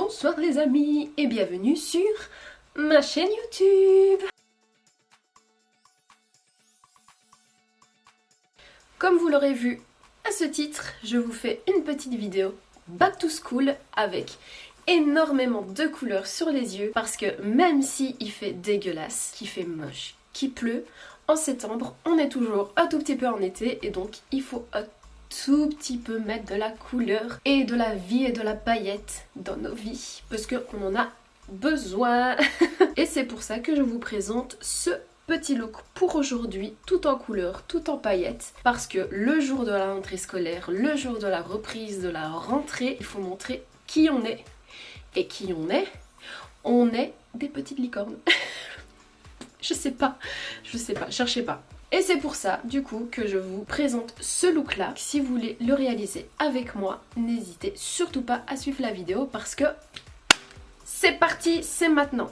Bonsoir les amis et bienvenue sur ma chaîne YouTube. Comme vous l'aurez vu à ce titre, je vous fais une petite vidéo Back to School avec énormément de couleurs sur les yeux parce que même si il fait dégueulasse, qu'il fait moche, qu'il pleut, en septembre on est toujours un tout petit peu en été et donc il faut un tout petit peu mettre de la couleur et de la vie et de la paillette dans nos vies parce qu'on en a besoin. Et c'est pour ça que je vous présente ce petit look pour aujourd'hui, tout en couleur, tout en paillettes, parce que le jour de la rentrée scolaire, le jour de la reprise de la rentrée, il faut montrer qui on est. Et qui on est des petites licornes. Je sais pas, cherchez pas. Et c'est pour ça, du coup, que je vous présente ce look-là. Si vous voulez le réaliser avec moi, n'hésitez surtout pas à suivre la vidéo parce que c'est parti, c'est maintenant.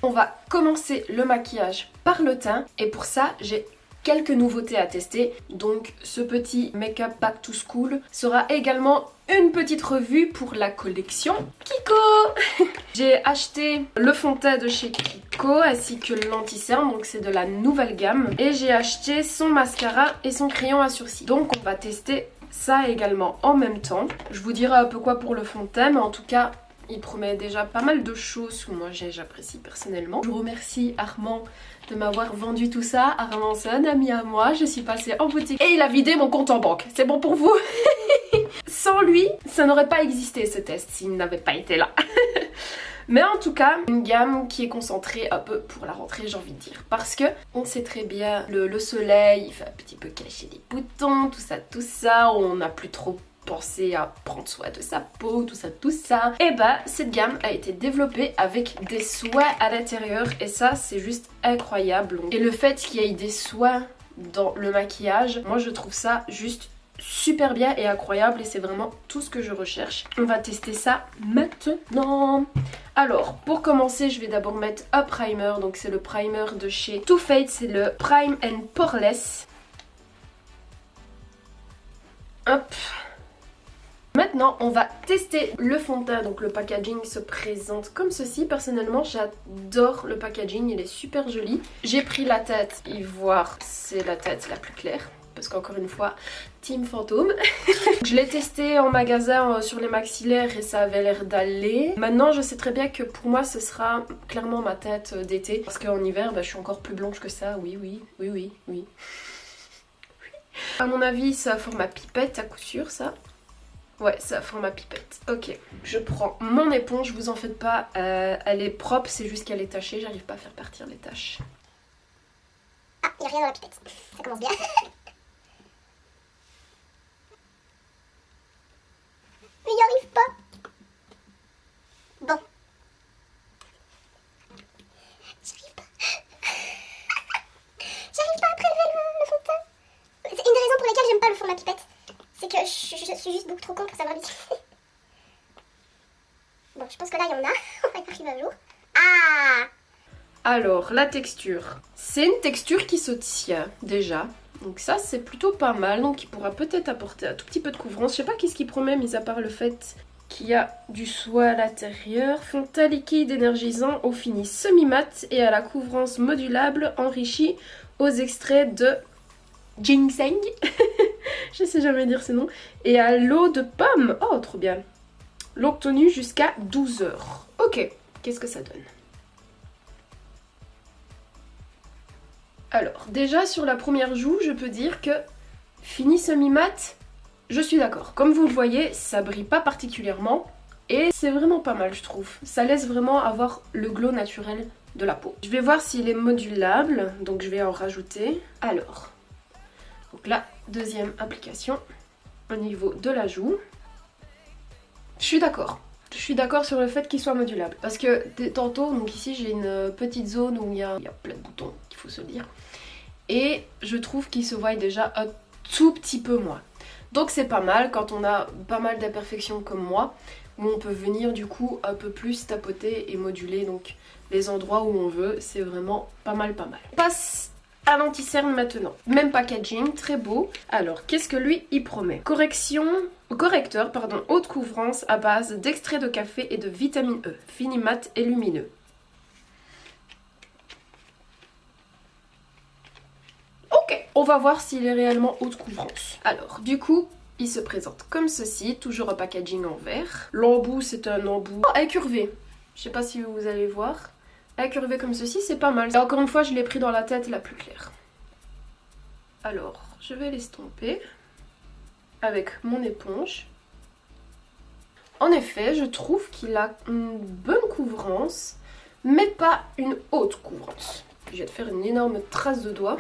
On va commencer le maquillage par le teint et pour ça, j'ai quelques nouveautés à tester. Donc ce petit make-up Back to School sera également une petite revue pour la collection Kiko. J'ai acheté le fond de teint de chez Kiko ainsi que l'anti-cerne, donc c'est de la nouvelle gamme. Et j'ai acheté son mascara et son crayon à sourcils. Donc on va tester ça également en même temps. Je vous dirai un peu quoi pour le fond de teint, mais en tout cas il promet déjà pas mal de choses que moi j'apprécie personnellement. Je vous remercie Armand de m'avoir vendu tout ça. Armand c'est un ami à moi, je suis passée en boutique et il a vidé mon compte en banque. C'est bon pour vous? Sans lui, ça n'aurait pas existé ce test s'il n'avait pas été là. Mais en tout cas, une gamme qui est concentrée un peu pour la rentrée, j'ai envie de dire. Parce que on sait très bien, le soleil, il fait un petit peu cacher les boutons, tout ça, on n'a plus trop penser à prendre soin de sa peau, tout ça. Et bah cette gamme a été développée avec des soins à l'intérieur et ça c'est juste incroyable. Et le fait qu'il y ait des soins dans le maquillage, moi je trouve ça juste super bien et incroyable et c'est vraiment tout ce que je recherche. On va tester ça maintenant. Alors pour commencer je vais d'abord mettre un primer, donc c'est le primer de chez Too Faced, c'est le Prime and Poreless. Hop. Maintenant, on va tester le fond de teint. Donc le packaging se présente comme ceci. Personnellement, j'adore le packaging, il est super joli. J'ai pris la tête ivoire, c'est la tête la plus claire. Parce qu'encore une fois, team fantôme. Je l'ai testé en magasin sur les maxillaires et ça avait l'air d'aller. Maintenant, je sais très bien que pour moi, ce sera clairement ma tête d'été. Parce qu'en hiver, je suis encore plus blanche que ça. Oui. À mon avis, ça forme à pipette à coup sûr, ça. Ouais, ça forme ma pipette. Ok, je prends mon éponge, vous en faites pas, elle est propre, c'est juste qu'elle est tachée, j'arrive pas à faire partir les taches. Ah, il n'y a rien dans la pipette, ça commence bien. Mais il n'y arrive pas. Bon. J'arrive pas. J'arrive pas à prélever le fond de teint. C'est une des raisons pour lesquelles j'aime pas le fond de la pipette. C'est que je suis juste beaucoup trop con pour savoir l'utiliser. Bon, je pense que là, il y en a. On va y arriver un jour. Ah! Alors, la texture. C'est une texture qui se tient, déjà. Donc ça, c'est plutôt pas mal. Donc, il pourra peut-être apporter un tout petit peu de couvrance. Je sais pas qu'est-ce qu'il promet, mis à part le fait qu'il y a du soin à l'intérieur. Fond de teint liquide énergisant au fini semi-mat et à la couvrance modulable enrichie aux extraits de ginseng. Je sais jamais dire ce nom. Et à l'eau de pomme. Oh, trop bien. Longue tenue jusqu'à 12 heures. Ok, qu'est-ce que ça donne? Alors, déjà sur la première joue, je peux dire que fini semi-mat, je suis d'accord. Comme vous le voyez, ça brille pas particulièrement. Et c'est vraiment pas mal, je trouve. Ça laisse vraiment avoir le glow naturel de la peau. Je vais voir s'il est modulable. Donc je vais en rajouter. Alors... Donc la deuxième application au niveau de la joue. Je suis d'accord. Je suis d'accord sur le fait qu'il soit modulable. Parce que tantôt, donc ici j'ai une petite zone où il y a plein de boutons, il faut se le dire. Et je trouve qu'il se voit déjà un tout petit peu moins. Donc c'est pas mal quand on a pas mal d'imperfections comme moi. Où on peut venir du coup un peu plus tapoter et moduler donc les endroits où on veut. C'est vraiment pas mal. On passe à l'anti-cerne maintenant. Même packaging, très beau. Alors, qu'est-ce que lui, il promet? Correcteur, haute couvrance à base d'extrait de café et de vitamine E, fini mat et lumineux. Ok, on va voir s'il est réellement haute couvrance. Alors, du coup, il se présente comme ceci, toujours un packaging en verre. L'embout, c'est un embout incurvé. Je sais pas si vous allez voir. Incurvé comme ceci, c'est pas mal. Et encore une fois, je l'ai pris dans la tête la plus claire. Alors, je vais l'estomper avec mon éponge. En effet, je trouve qu'il a une bonne couvrance, mais pas une haute couvrance. Je vais te faire une énorme trace de doigt.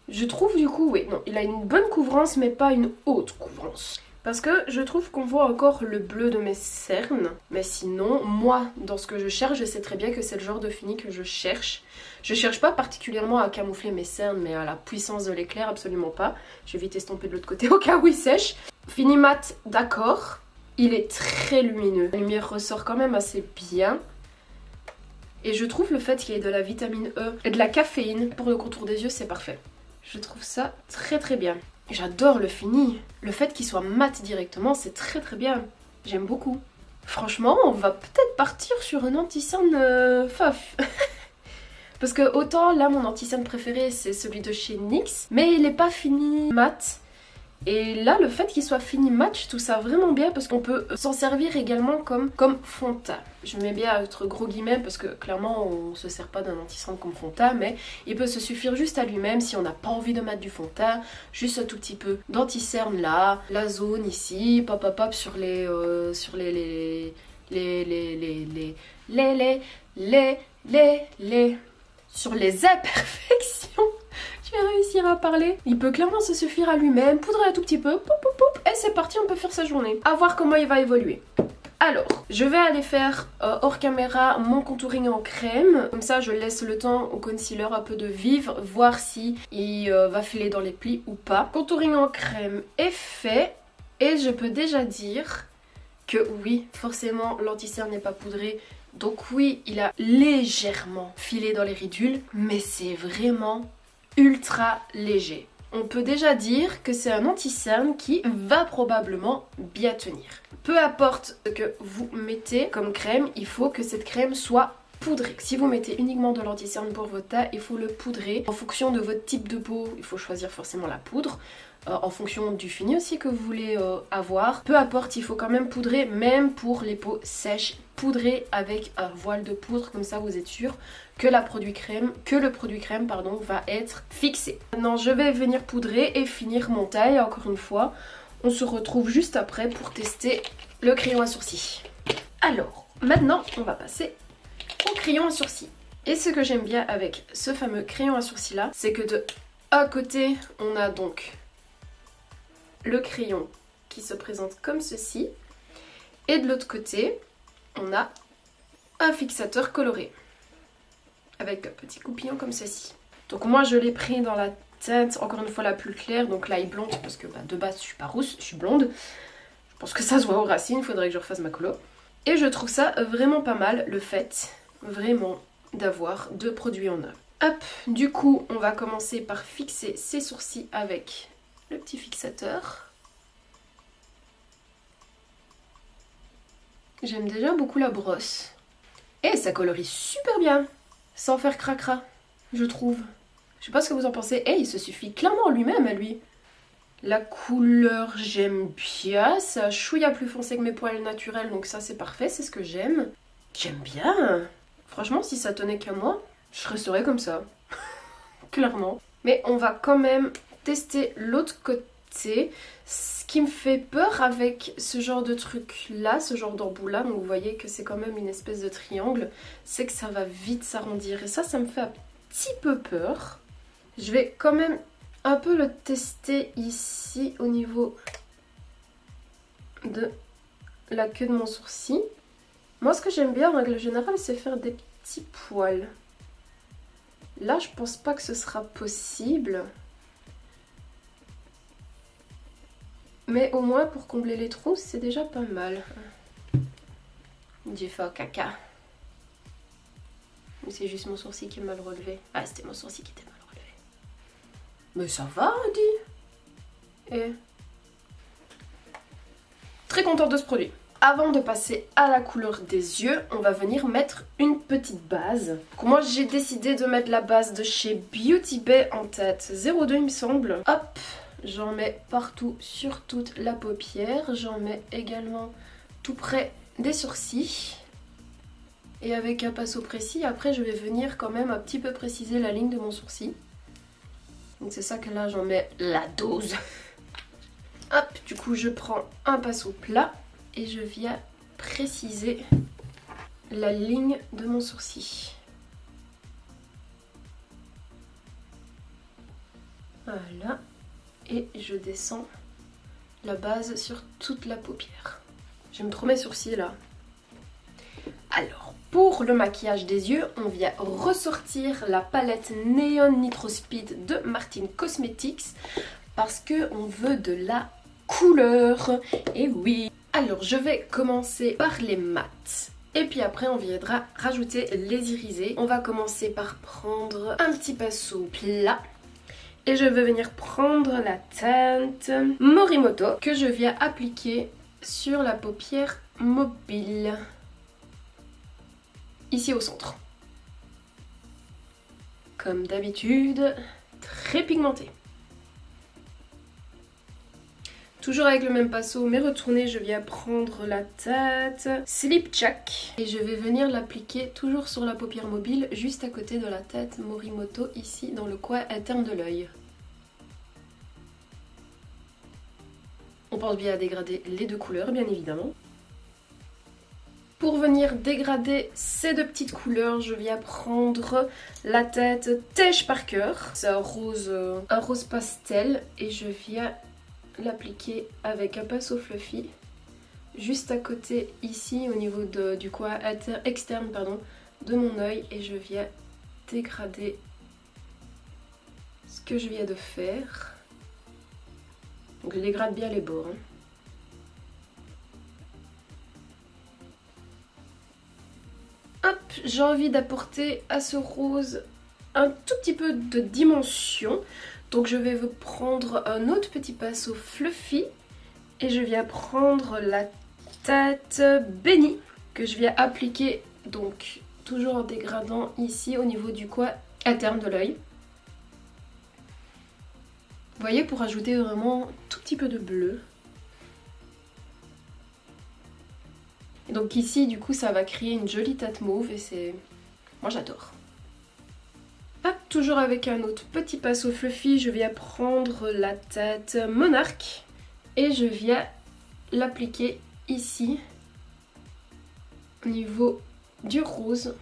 Je trouve du coup, oui, non, il a une bonne couvrance, mais pas une haute couvrance. Parce que je trouve qu'on voit encore le bleu de mes cernes. Mais sinon, moi, dans ce que je cherche, je sais très bien que c'est le genre de fini que je cherche. Je cherche pas particulièrement à camoufler mes cernes, mais à la puissance de l'éclair, absolument pas. Je vais vite estomper de l'autre côté au cas où il sèche. Fini mat, d'accord. Il est très lumineux. La lumière ressort quand même assez bien. Et je trouve le fait qu'il y ait de la vitamine E et de la caféine pour le contour des yeux, c'est parfait. Je trouve ça très très bien. J'adore le fini. Le fait qu'il soit mat directement, c'est très très bien. J'aime beaucoup. Franchement, on va peut-être partir sur un anti-cerne faf. Parce que autant là, mon anti-cerne préféré, c'est celui de chez NYX. Mais il n'est pas fini mat. Et là, le fait qu'il soit fini mat, je trouve ça vraiment bien parce qu'on peut s'en servir également comme fond de teint. Je mets bien entre gros guillemets parce que clairement on se sert pas d'un anti-cerne comme fond de teint, mais il peut se suffire juste à lui-même si on n'a pas envie de mettre du fond de teint, juste un tout petit peu d'anti-cerne là, la zone ici, pop sur les sur les imperfections. Je vais réussir à parler. Il peut clairement se suffire à lui-même, poudrer un tout petit peu, et c'est parti, on peut faire sa journée. À voir comment il va évoluer. Alors, je vais aller faire hors caméra mon contouring en crème. Comme ça, je laisse le temps au concealer un peu de vivre, voir si il va filer dans les plis ou pas. Contouring en crème est fait, et je peux déjà dire que oui, forcément, l'anti-cerne n'est pas poudré. Donc oui, il a légèrement filé dans les ridules, mais c'est vraiment ultra léger. On peut déjà dire que c'est un anti-cerne qui va probablement bien tenir. Peu importe ce que vous mettez comme crème, il faut que cette crème soit poudrée. Si vous mettez uniquement de l'anti-cerne pour votre teint, il faut le poudrer. En fonction de votre type de peau, il faut choisir forcément la poudre. En fonction du fini aussi que vous voulez avoir. Peu importe, il faut quand même poudrer, même pour les peaux sèches. Poudrer avec un voile de poudre, comme ça vous êtes sûr que le produit crème va être fixé. Maintenant je vais venir poudrer et finir mon taille. Encore une fois, on se retrouve juste après pour tester le crayon à sourcils. Alors, maintenant on va passer au crayon à sourcils. Et ce que j'aime bien avec ce fameux crayon à sourcils là, c'est que de un côté on a donc le crayon qui se présente comme ceci, et de l'autre côté on a un fixateur coloré avec un petit coupillon comme ceci. Donc moi je l'ai pris dans la teinte encore une fois la plus claire, donc l'ail blonde, parce que de base je suis pas rousse, je suis blonde. Je pense que ça se voit aux racines, il faudrait que je refasse ma colo. Et je trouve ça vraiment pas mal, le fait vraiment d'avoir deux produits en un. Hop, du coup on va commencer par fixer ses sourcils avec le petit fixateur. J'aime déjà beaucoup la brosse. Et ça colorie super bien, sans faire cracra, je trouve. Je sais pas ce que vous en pensez. Et il se suffit clairement lui-même à lui. La couleur, j'aime bien. C'est un chouïa plus foncé que mes poils naturels, donc ça c'est parfait, c'est ce que j'aime. J'aime bien. Franchement, si ça tenait qu'à moi, je resterais comme ça. Clairement. Mais on va quand même tester l'autre côté. Ce qui me fait peur avec ce genre de truc là, ce genre d'embout là, donc vous voyez que c'est quand même une espèce de triangle, c'est que ça va vite s'arrondir et ça me fait un petit peu peur. Je vais quand même un peu le tester ici au niveau de la queue de mon sourcil. Moi ce que j'aime bien en règle générale c'est faire des petits poils. Là je pense pas que ce sera possible. Mais au moins pour combler les trous, c'est déjà pas mal. J'ai fait un caca. Ou c'est juste mon sourcil qui est mal relevé. Ah, c'était mon sourcil qui était mal relevé. Mais ça va, dit. Et... très contente de ce produit. Avant de passer à la couleur des yeux, on va venir mettre une petite base. Donc moi j'ai décidé de mettre la base de chez Beauty Bay en tête 02 il me semble. Hop, j'en mets partout sur toute la paupière. J'en mets également tout près des sourcils. Et avec un pinceau précis, après je vais venir quand même un petit peu préciser la ligne de mon sourcil. Donc c'est ça que là j'en mets la dose. Hop, du coup je prends un pinceau plat et je viens préciser la ligne de mon sourcil. Voilà, et je descends la base sur toute la paupière. J'aime trop mes sourcils là. Alors, pour le maquillage des yeux, on vient ressortir la palette Neon Nitro Speed de Martin Cosmetics parce qu'on veut de la couleur. Et oui. Alors, je vais commencer par les mats. Et puis après, on viendra rajouter les irisés. On va commencer par prendre un petit pinceau plat. Et je vais venir prendre la teinte Morimoto que je viens appliquer sur la paupière mobile. Ici au centre. Comme d'habitude, très pigmenté. Toujours avec le même pinceau, mais retourné, je viens prendre la teinte Slipjack. Et je vais venir l'appliquer toujours sur la paupière mobile, juste à côté de la tête Morimoto, ici dans le coin interne de l'œil. On pense bien à dégrader les deux couleurs, bien évidemment. Pour venir dégrader ces deux petites couleurs, je viens prendre la tête Tej Parker. C'est un rose pastel et je viens l'appliquer avec un pinceau fluffy juste à côté ici au niveau du coin externe de mon œil et je viens dégrader ce que je viens de faire. Donc je dégrade bien les bords. Hop, j'ai envie d'apporter à ce rose un tout petit peu de dimension. Donc je vais vous prendre un autre petit pinceau fluffy et je viens prendre la tête Benny que je viens appliquer donc toujours en dégradant ici au niveau du coin interne de l'œil. Vous voyez, pour ajouter vraiment un tout petit peu de bleu. Et donc ici du coup ça va créer une jolie tête mauve et c'est... moi j'adore. Hop, toujours avec un autre petit pinceau fluffy, je viens prendre la tête Monarch et je viens l'appliquer ici au niveau du rose.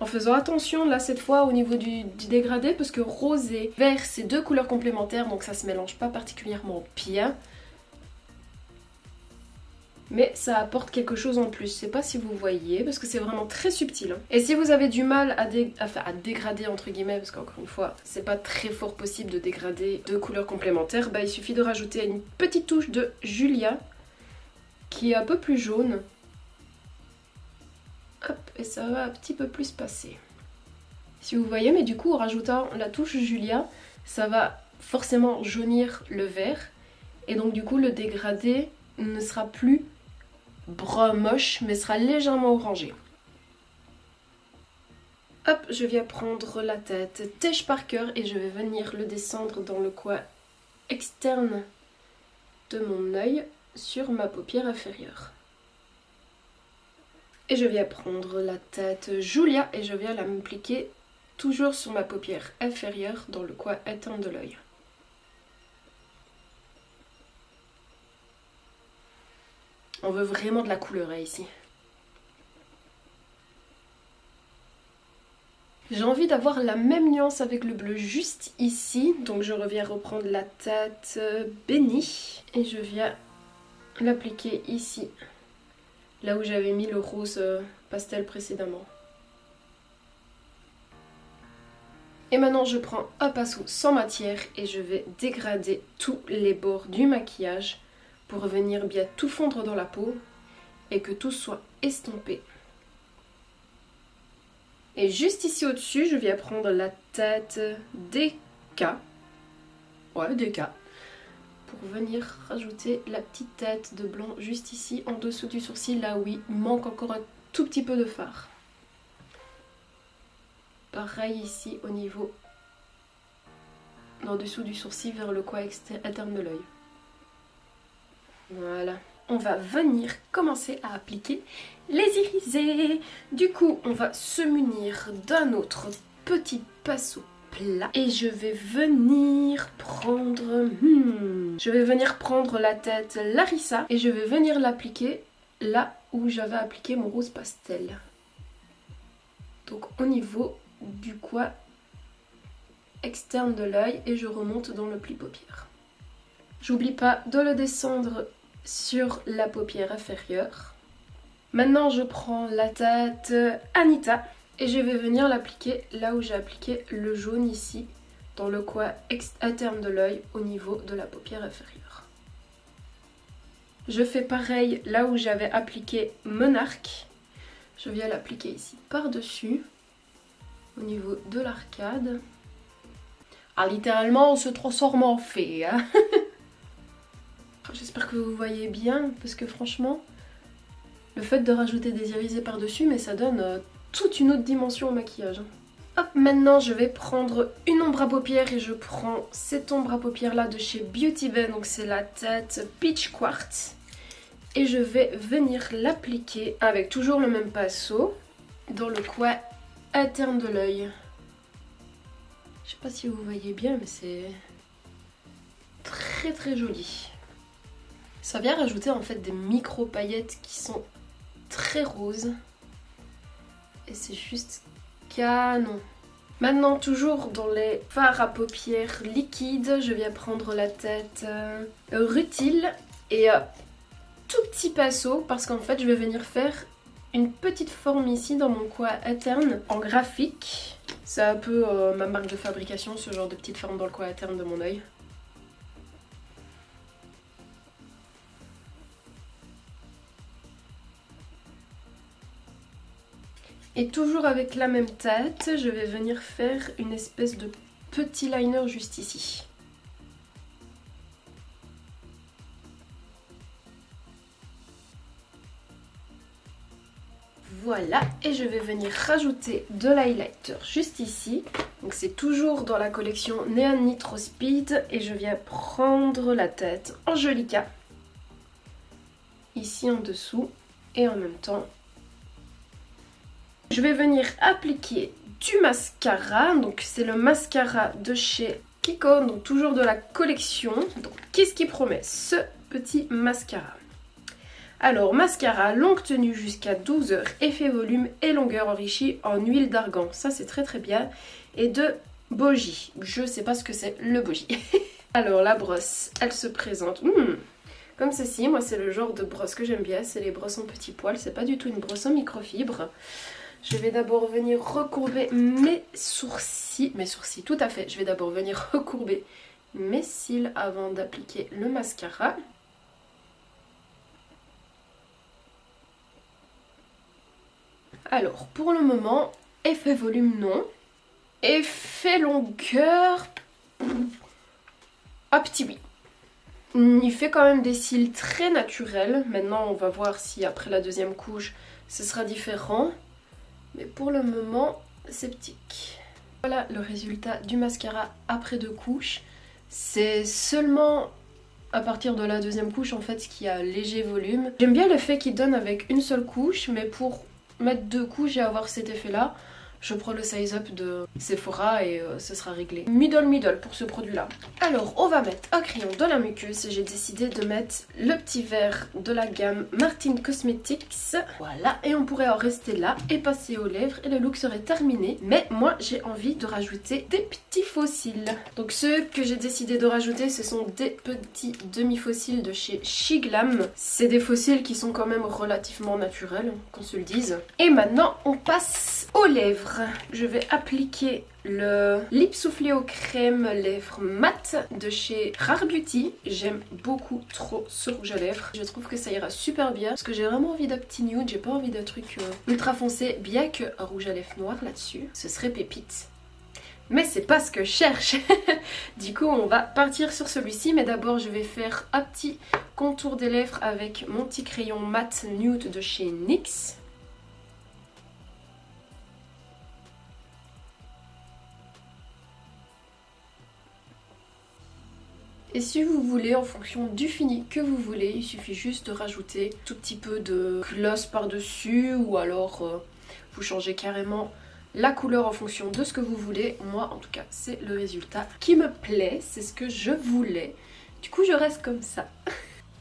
En faisant attention là cette fois au niveau du dégradé parce que rose et vert c'est deux couleurs complémentaires donc ça se mélange pas particulièrement bien. Mais ça apporte quelque chose en plus, je sais pas si vous voyez, parce que c'est vraiment très subtil. Et si vous avez du mal à dégrader entre guillemets, parce qu'encore une fois, c'est pas très fort possible de dégrader deux couleurs complémentaires, bah il suffit de rajouter une petite touche de Julia, qui est un peu plus jaune. Hop, et ça va un petit peu plus passer. Si vous voyez, mais du coup en rajoutant la touche Julia, ça va forcément jaunir le vert, et donc du coup le dégradé ne sera plus brun moche mais sera légèrement orangé. Hop, je viens prendre la tête Tej Parker et je vais venir le descendre dans le coin externe de mon œil sur ma paupière inférieure. Et je viens prendre la tête Julia et je viens la m'appliquer toujours sur ma paupière inférieure dans le coin interne de l'œil. On veut vraiment de la couleur ici. J'ai envie d'avoir la même nuance avec le bleu juste ici. Donc je reviens reprendre la tête Benny. Et je viens l'appliquer ici. Là où j'avais mis le rose pastel précédemment. Et maintenant je prends un pinceau sans matière et je vais dégrader tous les bords du maquillage pour venir bien tout fondre dans la peau et que tout soit estompé. Et juste ici au-dessus, je viens prendre la tête K. Ouais, des K. Pour venir rajouter la petite tête de blanc juste ici, en dessous du sourcil, là où il manque encore un tout petit peu de fard. Pareil ici au niveau, en dessous du sourcil vers le coin interne de l'œil. Voilà. On va venir commencer à appliquer les irisés. Du coup, on va se munir d'un autre petit pinceau plat. Et je vais venir prendre... Je vais venir prendre la tête Larissa et je vais venir l'appliquer là où j'avais appliqué mon rose pastel. Donc au niveau du coin externe de l'œil et je remonte dans le pli paupière. J'oublie pas de le descendre sur la paupière inférieure. Maintenant je prends la tête Anita et je vais venir l'appliquer là où j'ai appliqué le jaune ici, dans le coin interne de l'œil au niveau de la paupière inférieure. Je fais pareil là où j'avais appliqué Monarque. Je viens l'appliquer ici par-dessus, au niveau de l'arcade. Ah, littéralement on se transforme en fée, hein. J'espère que vous voyez bien, parce que franchement, le fait de rajouter des irisés par-dessus, mais ça donne toute une autre dimension au maquillage. Hop, maintenant je vais prendre une ombre à paupières et je prends cette ombre à paupières là de chez Beauty Bay, donc c'est la tête Peach Quartz. Et je vais venir l'appliquer avec toujours le même pinceau dans le coin interne de l'œil. Je sais pas si vous voyez bien, mais c'est très très joli. Ça vient rajouter en fait des micro paillettes qui sont très roses. Et c'est juste canon. Maintenant, toujours dans les fards à paupières liquides, je viens prendre la tête Rutile et tout petit pinceau parce qu'en fait je vais venir faire une petite forme ici dans mon coin interne en graphique. C'est un peu ma marque de fabrication, ce genre de petite forme dans le coin interne de mon œil. Et toujours avec la même tête, je vais venir faire une espèce de petit liner juste ici. Voilà, et je vais venir rajouter de l'highlighter juste ici. Donc c'est toujours dans la collection Neon Nitro Speed et je viens prendre la tête Angelica ici en dessous et en même temps je vais venir appliquer du mascara. Donc c'est le mascara de chez Kiko, donc toujours de la collection. Donc qu'est-ce qui promet ce petit mascara? Alors, mascara longue tenue jusqu'à 12 heures, effet volume et longueur enrichie en huile d'argan. Ça, c'est très très bien. Et de Boji. Je sais pas ce que c'est, le Boji. Alors, la brosse, elle se présente comme ceci. Moi, c'est le genre de brosse que j'aime bien. C'est les brosses en petits poils. C'est pas du tout une brosse en microfibre. Je vais d'abord venir recourber mes sourcils. Mes sourcils, tout à fait. Je vais d'abord venir recourber mes cils avant d'appliquer le mascara. Alors, pour le moment, effet volume, non. Effet longueur, un petit oui. Il fait quand même des cils très naturels. Maintenant, on va voir si après la deuxième couche, ce sera différent. Mais pour le moment, c'est petit. Voilà le résultat du mascara après 2 couches. C'est seulement à partir de la deuxième couche, en fait, qu'il y a un léger volume. J'aime bien l'effet qu'il donne avec une seule couche, mais pour mettre 2 couches et avoir cet effet là, je prends le size up de Sephora et ce sera réglé. Middle pour ce produit là. Alors on va mettre un crayon de la muqueuse et j'ai décidé de mettre le petit verre de la gamme Martin Cosmetics. Voilà, et on pourrait en rester là et passer aux lèvres et le look serait terminé. Mais moi j'ai envie de rajouter des petits faux cils. Donc ceux que j'ai décidé de rajouter, ce sont des petits demi-faux cils de chez Shiglam. C'est des faux cils qui sont quand même relativement naturels, qu'on se le dise. Et maintenant on passe aux lèvres. Je vais appliquer le lip soufflé aux crèmes lèvres mat de chez Rare Beauty. J'aime beaucoup trop ce rouge à lèvres. Je trouve que ça ira super bien parce que j'ai vraiment envie d'un petit nude. J'ai pas envie d'un truc ultra foncé, bien que un rouge à lèvres noir là-dessus, ce serait pépite. Mais c'est pas ce que je cherche. Du coup on va partir sur celui-ci, mais d'abord je vais faire un petit contour des lèvres avec mon petit crayon mat nude de chez NYX. Et si vous voulez, en fonction du fini que vous voulez, il suffit juste de rajouter un tout petit peu de gloss par-dessus, ou alors vous changez carrément la couleur en fonction de ce que vous voulez. Moi en tout cas c'est le résultat qui me plaît, c'est ce que je voulais. Du coup je reste comme ça.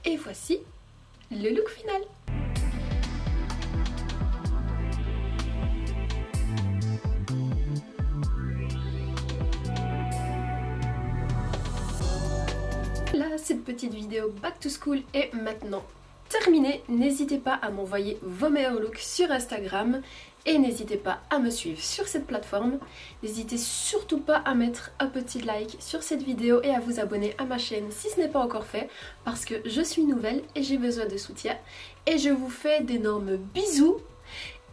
Et voici le look final. Là, cette petite vidéo Back to School est maintenant terminée. N'hésitez pas à m'envoyer vos meilleurs looks sur Instagram et n'hésitez pas à me suivre sur cette plateforme. N'hésitez surtout pas à mettre un petit like sur cette vidéo et à vous abonner à ma chaîne si ce n'est pas encore fait, parce que je suis nouvelle et j'ai besoin de soutien. Et je vous fais d'énormes bisous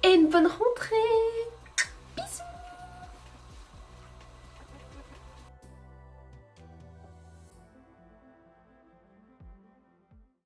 et une bonne rentrée!